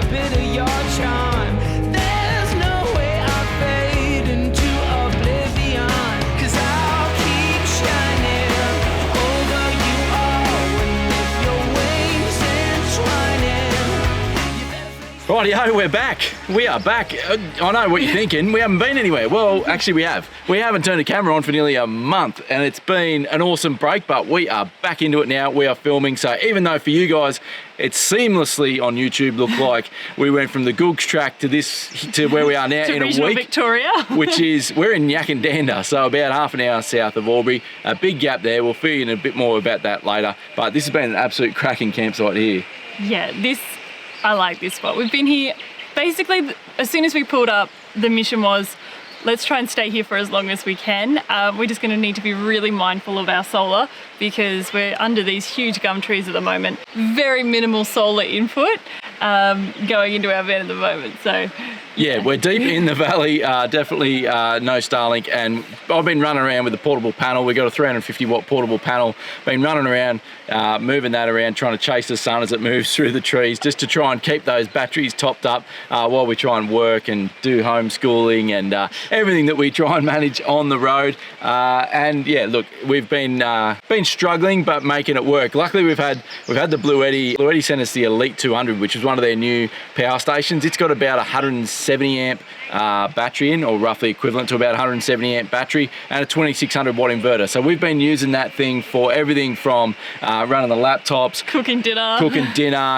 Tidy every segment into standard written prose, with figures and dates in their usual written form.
bit of your charm. There's no way I'll fade into oblivion, 'cause I'll keep shining over you all. And if your wings entwining, you better face. Rightio, we're back. We are back. I know what you're thinking. We haven't been anywhere. Well, actually we have. We haven't turned the camera on for nearly a month, and it's been an awesome break, but we are back into it now. We are filming, so even though for you guys it's seamlessly on YouTube looked like we went from the Googs track to where we are now to in a regional week. Victoria. Which is, we're in Yackandandah, so about half an hour south of Albury. A big gap there. We'll fill you in a bit more about that later, but this has been an absolute cracking campsite here. Yeah, I like this spot. We've been here, basically, as soon as we pulled up, the mission was, let's try and stay here for as long as we can. We're just going to need to be really mindful of our solar because we're under these huge gum trees at the moment. Very minimal solar input going into our van at the moment. So yeah, we're deep in the valley, definitely no Starlink, and I've been running around with the portable panel. We've got a 350 watt portable panel, been running around, moving that around, trying to chase the sun as it moves through the trees, just to try and keep those batteries topped up while we try and work and do homeschooling and everything that we try and manage on the road. And yeah, look, we've been struggling but making it work. Luckily we've had the Blue Eddy sent us the Elite 200, which is one of their new power stations. It's got about 170 amp battery in, or roughly equivalent to about 170 amp battery, and a 2600 watt inverter. So we've been using that thing for everything from running the laptops, cooking dinner,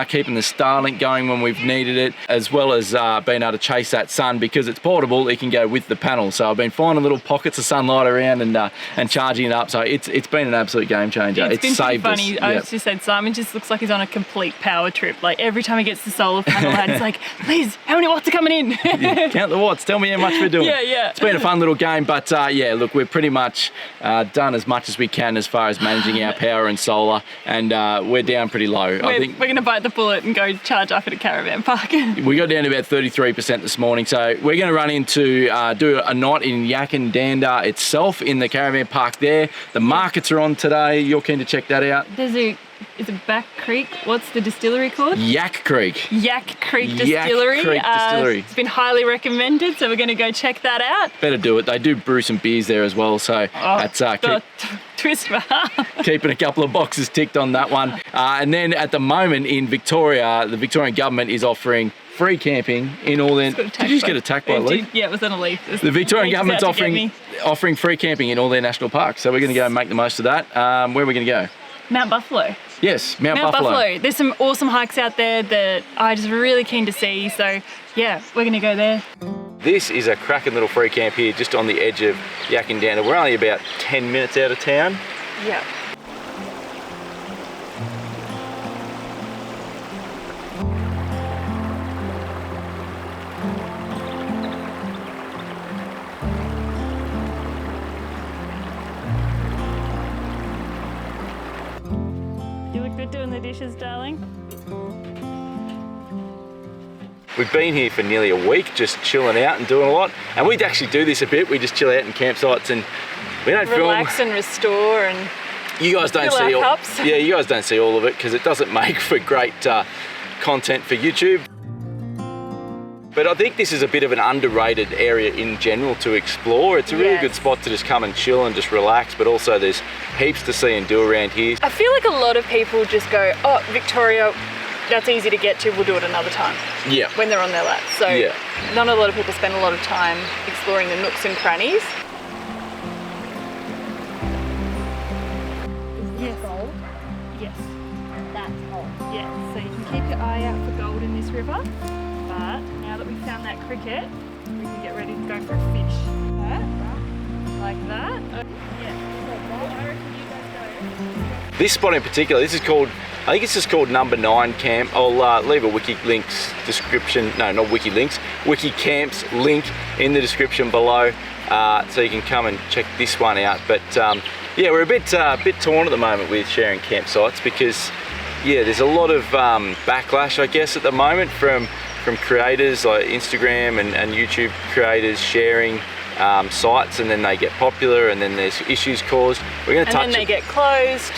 keeping the Starlink going when we've needed it, as well as being able to chase that sun. Because it's portable, it can go with the panel. So I've been finding little pockets of sunlight around and charging it up. So it's been an absolute game changer. It's been saved funny. us. I Yep. just said Simon just looks like he's on a complete power trip. Like every time he gets the solar panel out, he's like, please, how many watts are coming in? Count the watts, tell me how much we're doing. Yeah. It's been a fun little game, but yeah, look, we're pretty much done as much as we can as far as managing our power and solar, and we're down pretty low. I think we're going to bite the bullet and go charge up at a caravan park. we got down to about 33% this morning, so we're going to run into do a night in Yackandandah itself in the caravan park there. The markets are on today. You're keen to check that out? Is it Back Creek? What's the distillery called? Yak Creek. Yak Creek Distillery. It's been highly recommended, so we're going to go check that out. Better do it. They do brew some beers there as well, so that's twist for keeping a couple of boxes ticked on that one. And then at the moment in Victoria, the Victorian government is offering free camping in all their... Did you just get attacked by a leaf? Yeah, it was on a leaf. The Victorian government's offering free camping in all their national parks, so we're going to go and make the most of that. Where are we going to go? Mount Buffalo. Yes, Mount Buffalo. There's some awesome hikes out there that I just really keen to see, so yeah, we're going to go there. This is a cracking little free camp here just on the edge of Yackandandah. We're only about 10 minutes out of town. Yeah. Doing the dishes, darling. We've been here for nearly a week, just chilling out and doing a lot. And we actually do this a bit. We just chill out in campsites and we don't relax and restore and you guys don't see all. Cups. Yeah, you guys don't see all of it because it doesn't make for great content for YouTube. But I think this is a bit of an underrated area in general to explore. It's a really good spot to just come and chill and just relax, but also there's heaps to see and do around here. I feel like a lot of people just go, oh, Victoria, that's easy to get to, we'll do it another time. Yeah. When they're on their laps. So not a lot of people spend a lot of time exploring the nooks and crannies. Is this gold? Yes. That's gold. Yeah, so you can keep your eye out for gold in this river. But now that we've found that cricket, we can get ready to go for a fish. Like that. I reckon you guys go. This spot in particular, this is called, I think it's just called Number 9 Camp. I'll leave a Wikilinks description, no, not Wikilinks, Wikicamps link in the description below, so you can come and check this one out. But yeah, we're a bit torn at the moment with sharing campsites because yeah, there's a lot of backlash, I guess, at the moment from creators like Instagram and YouTube creators sharing sites, and then they get popular and then there's issues caused. We're going to touch and then they get closed.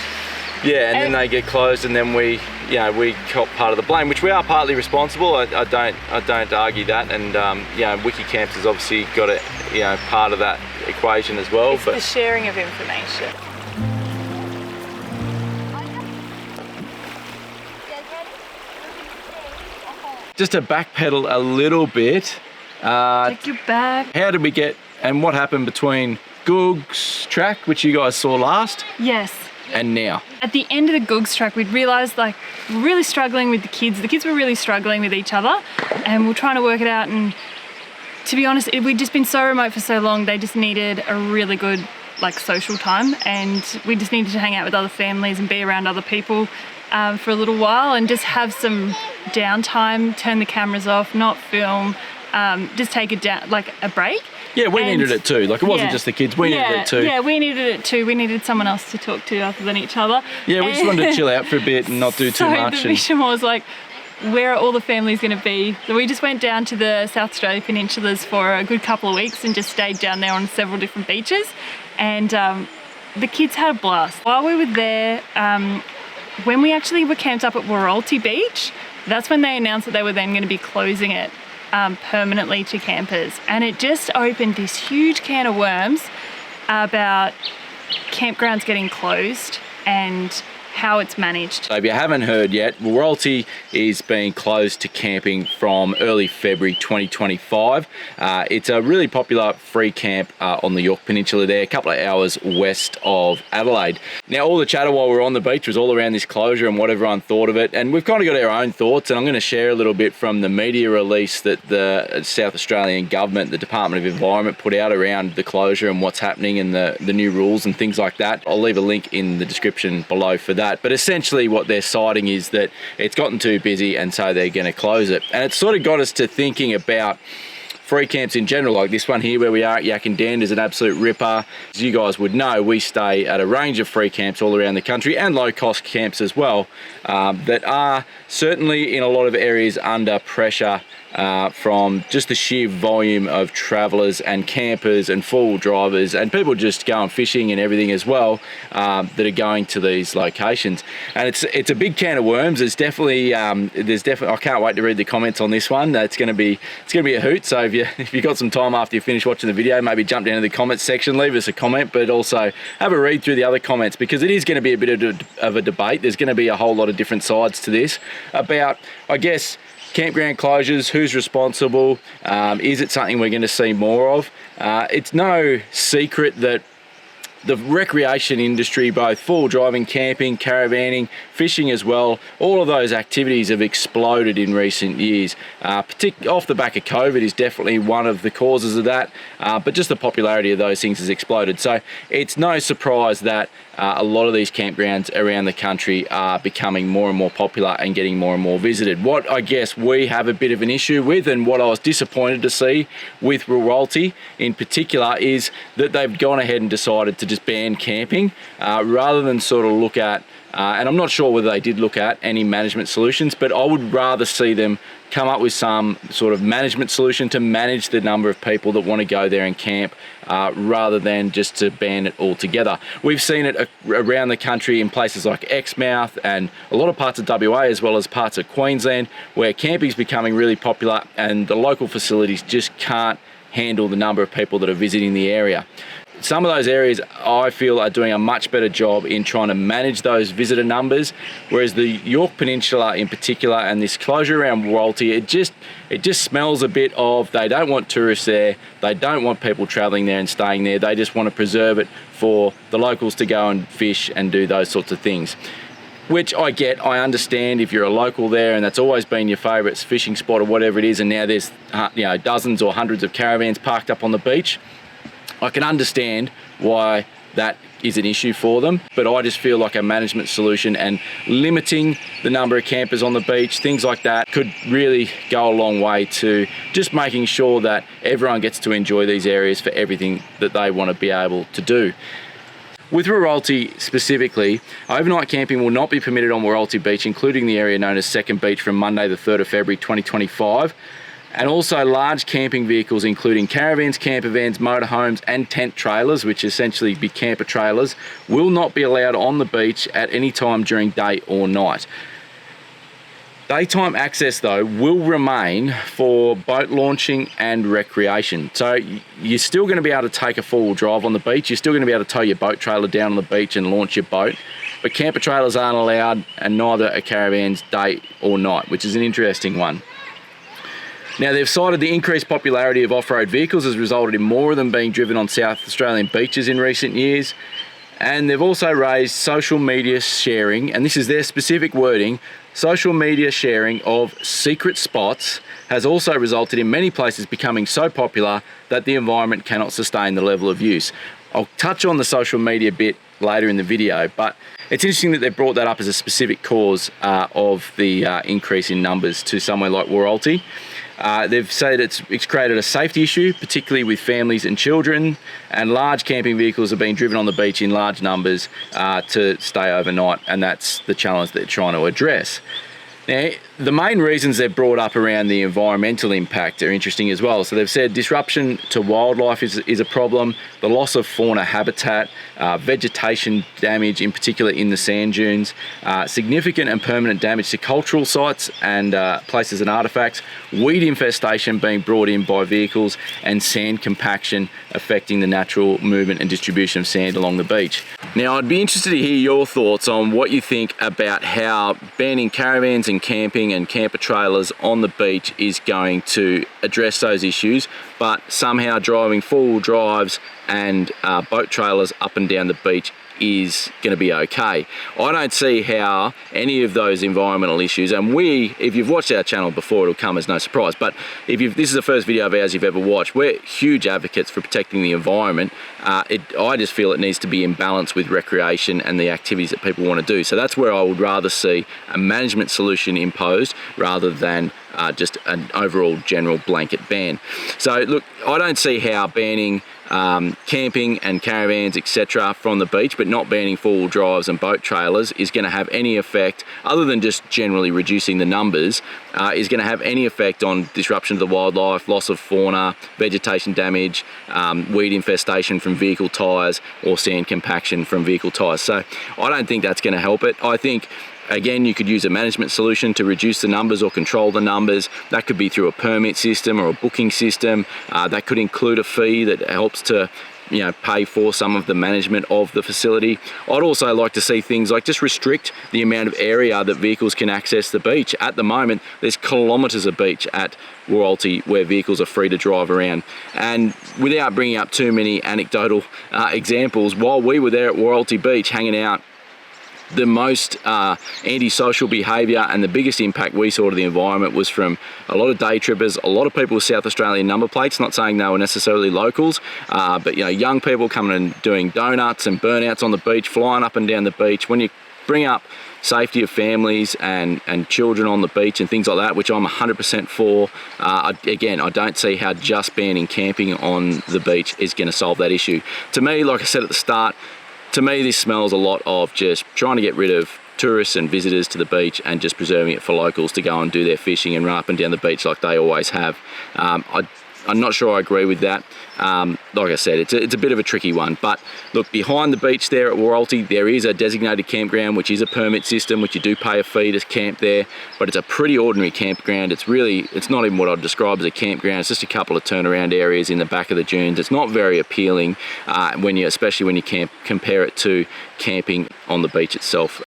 Yeah, and then they get closed, and then we you know, we cop part of the blame, which we are partly responsible. I don't argue that, and you know, Wikicamps has obviously got a, you know, part of that equation as well. It's the sharing of information. Just to backpedal a little bit, Take your bag. how did we get, and what happened between Goog's track, which you guys saw last, Yes. and now? At the end of the Googs track, we'd realised like we're really struggling with the kids. The kids were really struggling with each other, and we're trying to work it out. And to be honest, we'd just been so remote for so long. They just needed a really good like social time, and we just needed to hang out with other families and be around other people for a little while, and just have some downtime. Turn the cameras off, not film, just take a break. Yeah, we needed it too. Like, it wasn't Yeah. just the kids, we needed it too. Yeah, we needed it too. We needed someone else to talk to other than each other. Yeah, we just wanted to chill out for a bit and not do too much. So the and- mission was like, where are all the families going to be? So we just went down to the South Australia peninsulas for a good couple of weeks and just stayed down there on several different beaches. And the kids had a blast. While we were there, when we actually were camped up at Wauraltee Beach, that's when they announced that they were then going to be closing it permanently to campers. And it just opened this huge can of worms about campgrounds getting closed and how it's managed. So if you haven't heard yet, Wauraltee is being closed to camping from early February 2025. It's a really popular free camp on the York Peninsula there, a couple of hours west of Adelaide. Now, all the chatter while we were on the beach was all around this closure and what everyone thought of it, and we've kind of got our own thoughts, and I'm going to share a little bit from the media release that the South Australian government, the Department of Environment, put out around the closure and what's happening and the new rules and things like that. I'll leave a link in the description below for that. But essentially what they're citing is that it's gotten too busy and so they're going to close it. And it sort of got us to thinking about free camps in general, like this one here where we are at Yackandandah is an absolute ripper. As you guys would know, we stay at a range of free camps all around the country and low-cost camps as well that are certainly in a lot of areas under pressure from just the sheer volume of travellers and campers and four-wheel drivers and people just going fishing and everything as well that are going to these locations. And it's a big can of worms. There's definitely I can't wait to read the comments on this one. It's going to be a hoot. So if you got some time after you finish watching the video, maybe jump down to the comments section, leave us a comment, but also have a read through the other comments, because it is going to be a bit of a debate. There's going to be a whole lot of different sides to this about, I guess, campground closures, who's responsible, is it something we're going to see more of? It's no secret that the recreation industry, both full driving, camping, caravanning, fishing as well, all of those activities have exploded in recent years. Off the back of COVID is definitely one of the causes of that, but just the popularity of those things has exploded. So it's no surprise that a lot of these campgrounds around the country are becoming more and more popular and getting more and more visited. What I guess we have a bit of an issue with, and what I was disappointed to see with Wauraltee in particular, is that they've gone ahead and decided to just ban camping rather than sort of look at, and I'm not sure whether they did look at any management solutions, but I would rather see them come up with some sort of management solution to manage the number of people that want to go there and camp rather than just to ban it altogether. We've seen it around the country in places like Exmouth and a lot of parts of WA as well as parts of Queensland, where camping is becoming really popular and the local facilities just can't handle the number of people that are visiting the area. Some of those areas I feel are doing a much better job in trying to manage those visitor numbers, whereas the York Peninsula in particular and this closure around Wauraltee, it just smells a bit of they don't want tourists there, they don't want people travelling there and staying there, they just want to preserve it for the locals to go and fish and do those sorts of things. Which I get, I understand if you're a local there and that's always been your favourite fishing spot or whatever it is, and now there's dozens or hundreds of caravans parked up on the beach. I can understand why that is an issue for them, but I just feel like a management solution and limiting the number of campers on the beach, things like that, could really go a long way to just making sure that everyone gets to enjoy these areas for everything that they want to be able to do. With Wauraltee specifically, overnight camping will not be permitted on Wauraltee Beach, including the area known as Second Beach, from Monday the 3rd of February 2025. And also large camping vehicles, including caravans, camper vans, motorhomes and tent trailers, which essentially be camper trailers, will not be allowed on the beach at any time during day or night. Daytime access, though, will remain for boat launching and recreation. So you're still going to be able to take a four-wheel drive on the beach. You're still going to be able to tow your boat trailer down on the beach and launch your boat. But camper trailers aren't allowed, and neither are caravans day or night, which is an interesting one. Now, they've cited the increased popularity of off-road vehicles has resulted in more of them being driven on South Australian beaches in recent years. And they've also raised social media sharing, and this is their specific wording, social media sharing of secret spots has also resulted in many places becoming so popular that the environment cannot sustain the level of use. I'll touch on the social media bit later in the video, but it's interesting that they've brought that up as a specific cause of the increase in numbers to somewhere like Wauraltee. They've said it's created a safety issue, particularly with families and children, and large camping vehicles are being driven on the beach in large numbers to stay overnight, and that's the challenge they're trying to address. Now, the main reasons they've brought up around the environmental impact are interesting as well. So they've said disruption to wildlife is a problem, the loss of fauna habitat, vegetation damage, in particular in the sand dunes, significant and permanent damage to cultural sites and places and artifacts, weed infestation being brought in by vehicles, and sand compaction affecting the natural movement and distribution of sand along the beach. Now, I'd be interested to hear your thoughts on what you think about how banning caravans and camping and camper trailers on the beach is going to address those issues, but somehow driving four-wheel drives and boat trailers up and down the beach is going to be okay. I don't see how any of those environmental issues, and if you've watched our channel before, it'll come as no surprise, but this is the first video of ours you've ever watched, we're huge advocates for protecting the environment. I just feel it needs to be in balance with recreation and the activities that people want to do. So that's where I would rather see a management solution imposed rather than just an overall general blanket ban. So look, I don't see how banning camping and caravans, etc. from the beach, but not banning four-wheel drives and boat trailers is going to have any effect, other than just generally reducing the numbers, is going to have any effect on disruption to the wildlife, loss of fauna, vegetation damage, weed infestation from vehicle tyres, or sand compaction from vehicle tyres. So I don't think that's going to help it. I think, again, you could use a management solution to reduce the numbers or control the numbers. That could be through a permit system or a booking system. That could include a fee that helps to pay for some of the management of the facility. I'd also like to see things like just restrict the amount of area that vehicles can access the beach. At the moment, there's kilometres of beach at Wauraltee where vehicles are free to drive around. And without bringing up too many anecdotal examples, while we were there at Wauraltee Beach hanging out, the most antisocial behaviour and the biggest impact we saw to the environment was from a lot of day trippers, a lot of people with South Australian number plates, not saying they were necessarily locals, but young people coming and doing donuts and burnouts on the beach, flying up and down the beach. When you bring up safety of families and children on the beach and things like that, which I'm 100% for, again, I don't see how just banning camping on the beach is going to solve that issue. To me, like I said at the start, to me, this smells a lot of just trying to get rid of tourists and visitors to the beach and just preserving it for locals to go and do their fishing and run up and down the beach like they always have. I'm not sure I agree with that. Like I said, it's a bit of a tricky one. But look, behind the beach there at Wauraltee, there is a designated campground, which is a permit system, which you do pay a fee to camp there. But it's a pretty ordinary campground. It's not even what I'd describe as a campground. It's just a couple of turnaround areas in the back of the dunes. It's not very appealing, especially when you compare it to camping on the beach itself.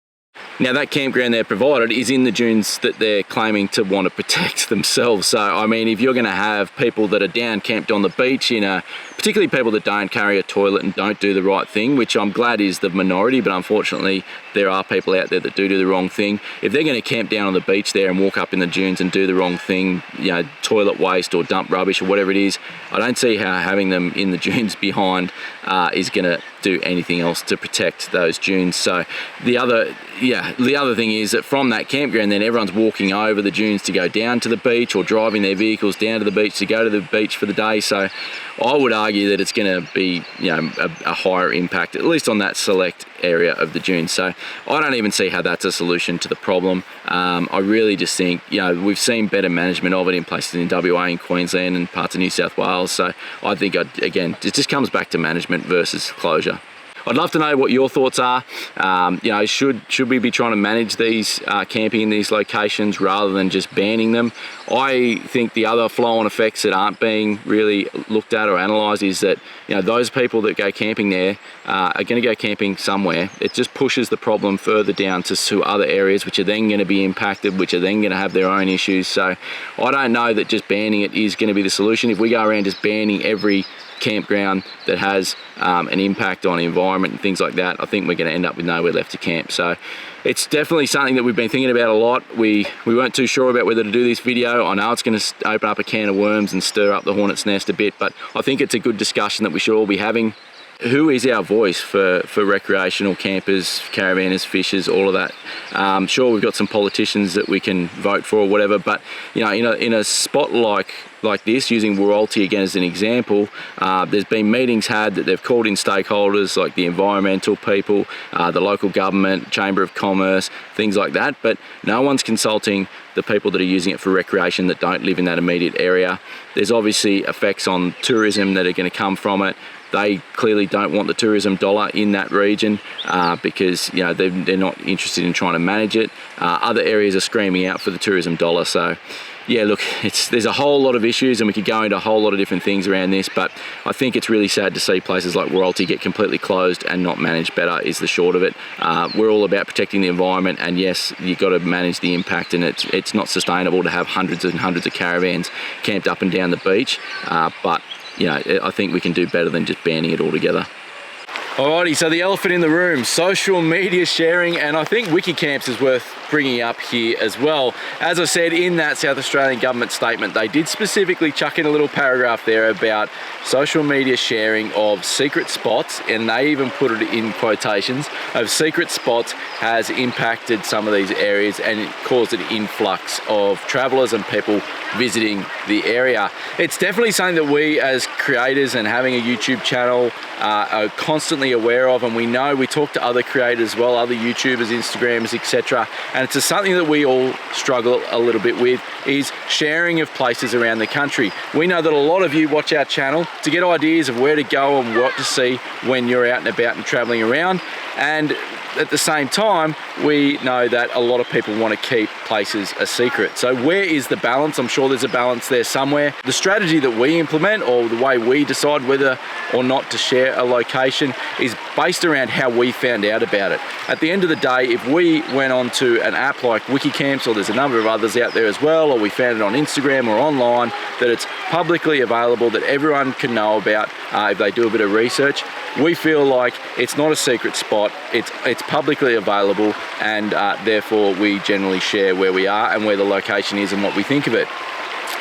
Now, that campground they're provided is in the dunes that they're claiming to want to protect themselves. So, I mean, if you're going to have people that are down camped on the beach, particularly people that don't carry a toilet and don't do the right thing, which I'm glad is the minority, but unfortunately there are people out there that do the wrong thing. If they're going to camp down on the beach there and walk up in the dunes and do the wrong thing, toilet waste or dump rubbish or whatever it is, I don't see how having them in the dunes behind is going to do anything else to protect those dunes. So the other thing is that from that campground, then everyone's walking over the dunes to go down to the beach or driving their vehicles down to the beach to go to the beach for the day. So I would argue that it's going to be a higher impact, at least on that select area of the dunes. So I don't even see how that's a solution to the problem. I really just think we've seen better management of it in places in WA and Queensland and parts of New South Wales. So I think again, it just comes back to management versus closure. I'd love to know what your thoughts are. You know, should we be trying to manage these camping in these locations rather than just banning them? I think the other flow-on effects that aren't being really looked at or analysed is that, you know, those people that go camping there are going to go camping somewhere. It just pushes the problem further down to other areas, which are then going to be impacted, which are then going to have their own issues. So I don't know that just banning it is going to be the solution. If we go around just banning every campground that has an impact on the environment and things like that, I think we're going to end up with nowhere left to camp. So it's definitely something that we've been thinking about a lot. We weren't too sure about whether to do this video. I know it's going to open up a can of worms and stir up the hornet's nest a bit, but I think it's a good discussion that we should all be having. Who is our voice for recreational campers, caravanners, fishers, all of that? Sure, we've got some politicians that we can vote for or whatever, but you know, in a spot like this, using Wauraltee again as an example, there's been meetings had that they've called in stakeholders like the environmental people, the local government, Chamber of Commerce, things like that, but no one's consulting the people that are using it for recreation that don't live in that immediate area. There's obviously effects on tourism that are going to come from it. They clearly don't want the tourism dollar in that region because, you know, they're not interested in trying to manage it. Other areas are screaming out for the tourism dollar. So yeah, look, there's a whole lot of issues and we could go into a whole lot of different things around this, but I think it's really sad to see places like Wauraltee get completely closed and not managed better is the short of it. We're all about protecting the environment, and yes, you've got to manage the impact, and it's not sustainable to have hundreds and hundreds of caravans camped up and down the beach, but you know, I think we can do better than just banning it altogether. Alrighty, so the elephant in the room, social media sharing, and I think Wikicamps is worth bringing up here as well. As I said, in that South Australian government statement, they did specifically chuck in a little paragraph there about social media sharing of secret spots, and they even put it in quotations, of secret spots has impacted some of these areas and it caused an influx of travellers and people visiting the area. It's definitely something that we as creators and having a YouTube channel are constantly aware of, and we know, we talk to other creators as well, other YouTubers, Instagrammers, etc. And it's something that we all struggle a little bit with, is sharing of places around the country. We know that a lot of you watch our channel to get ideas of where to go and what to see when you're out and about and traveling around, and at the same time, we know that a lot of people want to keep places a secret. So where is the balance? I'm sure there's a balance there somewhere. The strategy that we implement, or the way we decide whether or not to share a location, is based around how we found out about it. At the end of the day, if we went onto an app like Wikicamps, or there's a number of others out there as well, or we found it on Instagram or online, that it's publicly available, that everyone can know about if they do a bit of research, we feel like it's not a secret spot, it's publicly available, and therefore we generally share where we are and where the location is and what we think of it.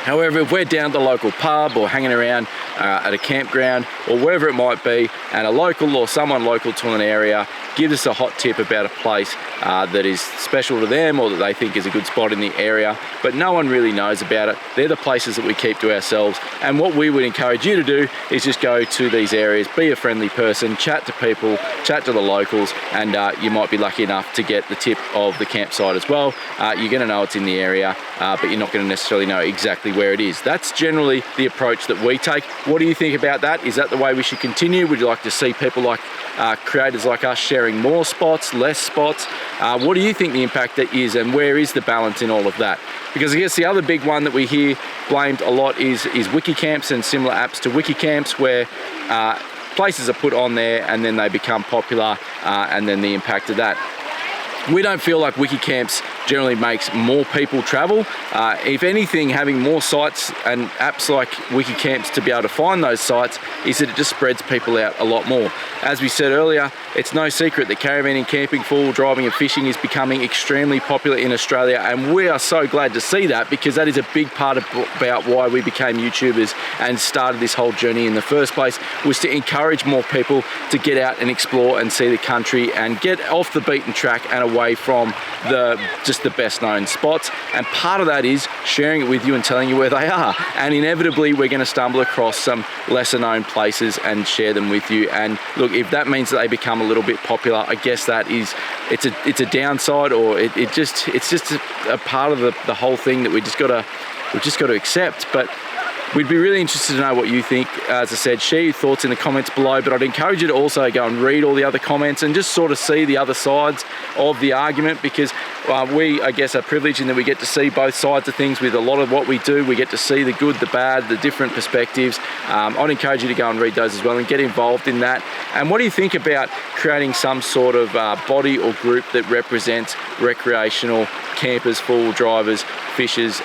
However, if we're down at the local pub or hanging around at a campground or wherever it might be, and a local or someone local to an area gives us a hot tip about a place that is special to them or that they think is a good spot in the area, but no one really knows about it, they're the places that we keep to ourselves. And what we would encourage you to do is just go to these areas, be a friendly person, chat to people, chat to the locals, and you might be lucky enough to get the tip of the campsite as well. You're going to know it's in the area, but you're not going to necessarily know exactly where it is. That's generally the approach that we take. What do you think about that? Is that the way we should continue? Would you like to see people like creators like us sharing more spots, less spots? What do you think the impact is, and where is the balance in all of that? Because I guess the other big one that we hear blamed a lot is Wikicamps and similar apps to Wikicamps, where places are put on there and then they become popular, and then the impact of that. We don't feel like Wikicamps generally makes more people travel. If anything, having more sites and apps like Wikicamps to be able to find those sites is that it just spreads people out a lot more. As we said earlier, it's no secret that caravanning, camping, four-wheel driving and fishing is becoming extremely popular in Australia, and we are so glad to see that, because that is a big part about why we became YouTubers and started this whole journey in the first place, was to encourage more people to get out and explore and see the country and get off the beaten track and away from just the best known spots. And part of that is sharing it with you and telling you where they are, and inevitably we're going to stumble across some lesser known places and share them with you. And look, if that means that they become a little bit popular, I guess that is, it's a downside, or it's just a part of the whole thing that we've just got to accept. But we'd be really interested to know what you think. As I said, share your thoughts in the comments below, but I'd encourage you to also go and read all the other comments and just sort of see the other sides of the argument, because we, I guess, are privileged in that we get to see both sides of things. With a lot of what we do, we get to see the good, the bad, the different perspectives. I'd encourage you to go and read those as well and get involved in that. And what do you think about creating some sort of body or group that represents recreational campers, four-wheel drivers, fishers,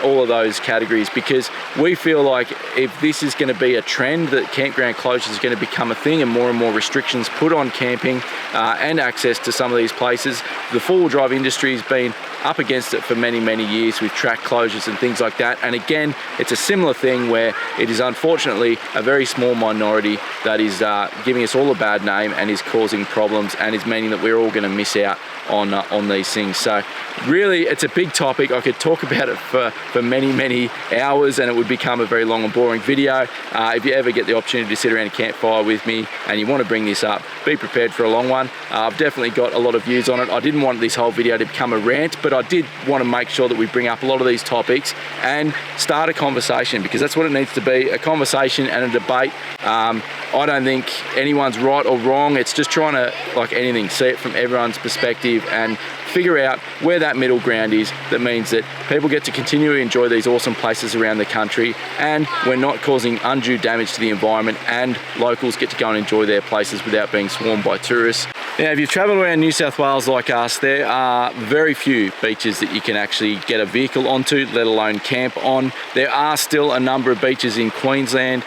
all of those categories? Because we feel like if this is going to be a trend, that campground closures is going to become a thing and more restrictions put on camping and access to some of these places. The four-wheel drive industry has been up against it for many years with track closures and things like that. And again, it's a similar thing where it is unfortunately a very small minority that is giving us all a bad name and is causing problems and is meaning that we're all going to miss out on these things. So really, it's a big topic. I could talk about it for many hours and it would become a very long and boring video. If you ever get the opportunity to sit around a campfire with me and you want to bring this up, be prepared for a long one. I've definitely got a lot of views on it. I didn't want this whole video to become a rant, but I did want to make sure that we bring up a lot of these topics and start a conversation, because that's what it needs to be, a conversation and a debate. I don't think anyone's right or wrong. It's just trying to, like anything, see it from everyone's perspective and figure out where that middle ground is that means that people get to continue to enjoy these awesome places around the country and we're not causing undue damage to the environment, and locals get to go and enjoy their places without being swarmed by tourists. Now, if you've travelled around New South Wales like us, there are very few beaches that you can actually get a vehicle onto, let alone camp on. There are still a number of beaches in Queensland,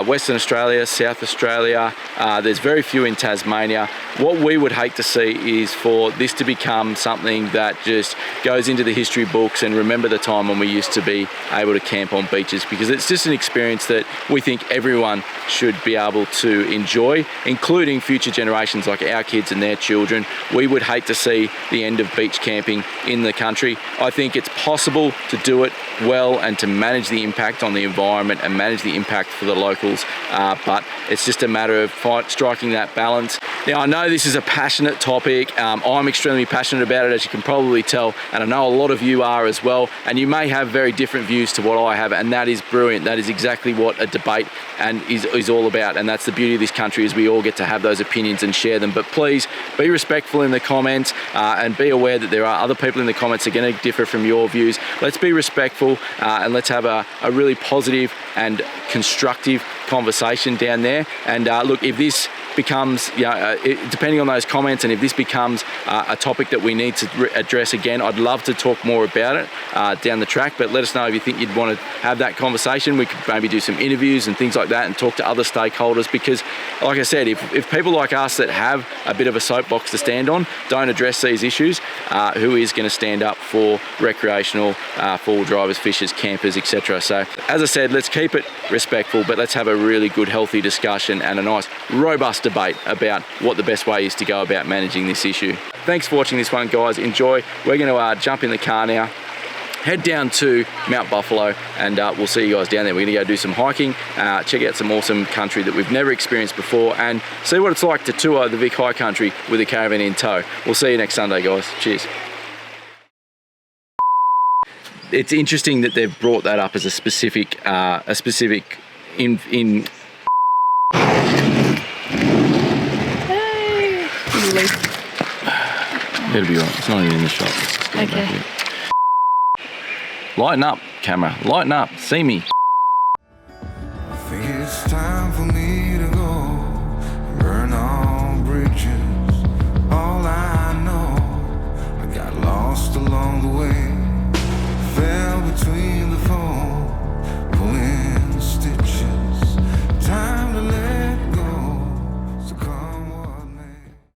Western Australia, South Australia. There's very few in Tasmania. What we would hate to see is for this to become something that just goes into the history books and remember the time when we used to be able to camp on beaches, because it's just an experience that we think everyone should be able to enjoy, including future generations like our kids and their children. We would hate to see the end of beach camping in the country. I think it's possible to do it well and to manage the impact on the environment and manage the impact for the locals, but it's just a matter of striking that balance. Now, I know this is a passionate topic. I'm extremely passionate about it, as you can probably tell, and I know a lot of you are as well, and you may have very different views to what I have, and that is brilliant. That is exactly what a debate is all about, and that's the beauty of this country, is we all get to have those opinions and share them. But please be respectful in the comments and be aware that there are other people in the comments that are going to differ from your views. Let's be respectful and let's have a really positive and constructive conversation down there. And look, if this becomes, depending on those comments, and if this becomes a topic that we need to address again, I'd love to talk more about it down the track. But let us know if you think you'd want to have that conversation. We could maybe do some interviews and things like that and talk to other stakeholders, because like I said, if people like us that have a bit of a soapbox to stand on don't address these issues, who is going to stand up for recreational four-wheel drivers, fishers, campers, etc. So as I said, let's keep it respectful, but let's have a really good, healthy discussion and a nice, robust debate about what the best way is to go about managing this issue. Thanks for watching this one, guys. Enjoy. We're going to jump in the car now, head down to Mount Buffalo, and we'll see you guys down there. We're going to go do some hiking, check out some awesome country that we've never experienced before, and see what it's like to tour the Vic High Country with a caravan in tow. We'll see you next Sunday, guys. Cheers. It's interesting that they've brought that up as a specific in Hey. It'll be right. It's not even in the shot. Okay. Lighten up, camera. Lighten up. See me. I think it's time for me to go burn all bridges. All I know, I got lost along the way, fell between the four